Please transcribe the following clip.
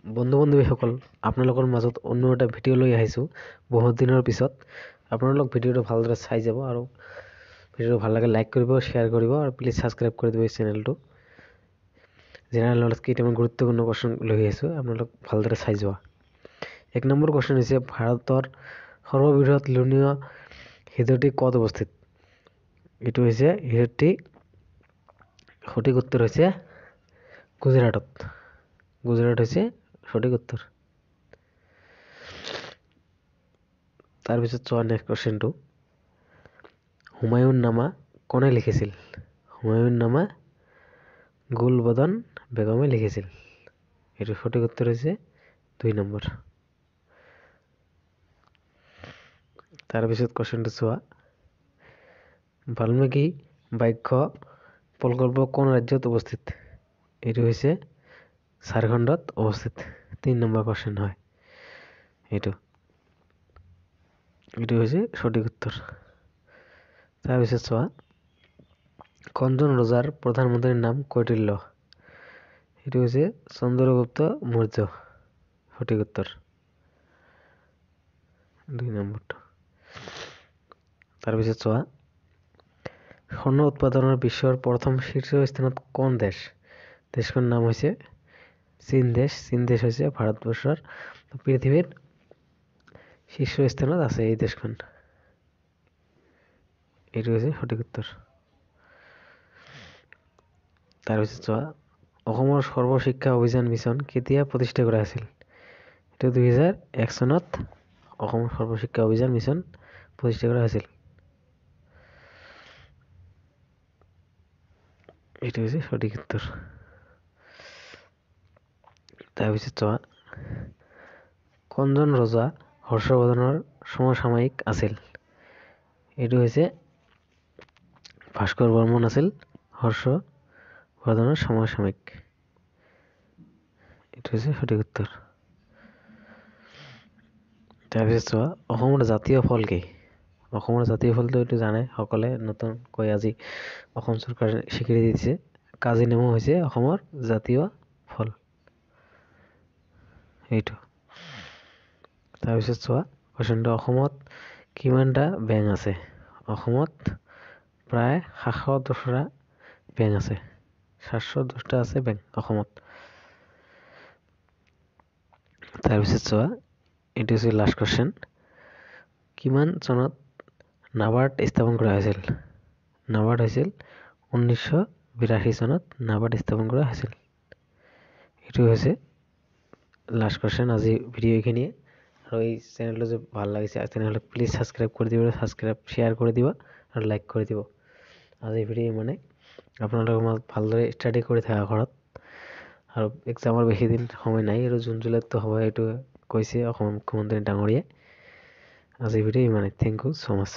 বন্ধু বান্ধৱীসকল, আপোনালোকৰ মাজত অন্য এটা ভিডিঅ' লৈ আহিছোঁ বহুত দিনৰ পিছত। আপোনালোক ভিডিঅ'টো ভালদৰে চাই যাব আৰু ভিডিঅ'টো ভাল লাগে লাইক কৰিব, শ্বেয়াৰ কৰিব আৰু প্লিজ ছাবস্ক্ৰাইব কৰি দিব এই চেনেলটো। জেনেৰেল নলেজ কেইটামান গুৰুত্বপূৰ্ণ কোৱেশ্যন লৈ আহিছোঁ, আপোনালোক ভালদৰে চাই যোৱা। 1 নম্বৰ কোৱেশ্যন হৈছে ভাৰতৰ সৰ্ববৃহৎ লুণীয় হ্ৰদটি ক'ত অৱস্থিত? এইটো হৈছে হ্ৰদটি, সঠিক উত্তৰ হৈছে গুজৰাটত। গুজৰাট হৈছে সঠিক উত্তৰ। তাৰপিছত চোৱা নেক্সট কুৱেশ্যনটো। হুমায়ুন নামা কোনে লিখিছিল? হুমায়ুন নামা গুলবদন বেগমে লিখিছিল। এইটো সঠিক উত্তৰ হৈছে 2 নম্বৰ। তাৰপিছত কুৱেশ্যনটো চোৱা। বাল্মীকি ব্যাঘ্ৰ প্ৰকল্প কোন ৰাজ্যত অৱস্থিত? এইটো হৈছে ঝাৰখণ্ডত অৱস্থিত। 3 নম্বৰ কুৱেশ্যন হয় এইটো হৈছে সঠিক উত্তৰ। তাৰপিছত চোৱা। কোনজন ৰজাৰ প্ৰধানমন্ত্ৰীৰ নাম কৌটিল্য? এইটো হৈছে চন্দ্ৰগুপ্ত মৌৰ্য। সঠিক উত্তৰ 2 নম্বৰটো। তাৰপিছত চোৱা। সোণ উৎপাদনৰ বিশ্বৰ প্ৰথম শীৰ্ষস্থানত কোন দেশ? দেশখনৰ নাম হৈছে চীন দেশ। চীন দেশ হৈছে ভাৰতবৰ্ষৰ পৃথিৱীৰ শীৰ্ষস্থানত আছে এই দেশখন। এইটো হৈছে সঠিক উত্তৰ। তাৰপিছত চোৱা। অসমৰ সৰ্বশিক্ষা অভিযান মিছন কেতিয়া প্ৰতিষ্ঠা কৰা হৈছিল? এইটো 2001 চনত অসমৰ সৰ্বশিক্ষা অভিযান মিছন প্ৰতিষ্ঠা কৰা হৈছিল। এইটো হৈছে সঠিক উত্তৰ। তাৰপিছত চোৱা। কোনজন ৰজা হৰ্ষবৰ্ধনৰ সমসাময়িক আছিল? এইটো হৈছে ভাস্কৰ বৰ্মন আছিল হৰ্ষবৰ্ধনৰ সমসাময়িক। এইটো হৈছে সঠিক উত্তৰ। তাৰপিছত চোৱা। অসমৰ জাতীয় ফল কি? অসমৰ জাতীয় ফলটো এইটো জানে সকলোৱে, নতুনকৈ আজি অসম চৰকাৰে স্বীকৃতি দিছে। কাজি নেমু হৈছে অসমৰ জাতীয় ফল। এইটো। তাৰপিছত চোৱা কুৱেশ্যনটো। অসমত কিমানটা বেংক আছে? অসমত প্ৰায় 710টা বেংক আছে। 710টা আছে বেংক অসমত। তাৰপিছত চোৱা। এইটো হৈছে লাষ্ট কুৱেশ্যন। কিমান চনত নাবাৰ্ড স্থাপন কৰা হৈছিল? নাবাৰ্ড হৈছিল 1982 চনত নাবাৰ্ড স্থাপন কৰা হৈছিল। এইটো হৈছে লাষ্ট কুৱেশ্যন। আজি ভিডিঅ' এইখিনিয়ে। আৰু এই চেনেলটো যদি ভাল লাগিছে তেনেহ'লে প্লিজ ছাবস্ক্ৰাইব কৰি দিব, শ্বেয়াৰ কৰি দিব আৰু লাইক কৰি দিব। আজি ভিডিঅ' মানে আপোনালোকৰ মাজত ভালদৰে ষ্টাডি কৰি থকা ঘৰত। আৰু এক্সামৰ বেছি দিন সময় নাই আৰু জুন জুলাইততো হ'ব, এইটো কৈছে অসমৰ মুখ্যমন্ত্ৰী ডাঙৰীয়াই। আজি ভিডিঅ' ইমানেই। Thank you so' much.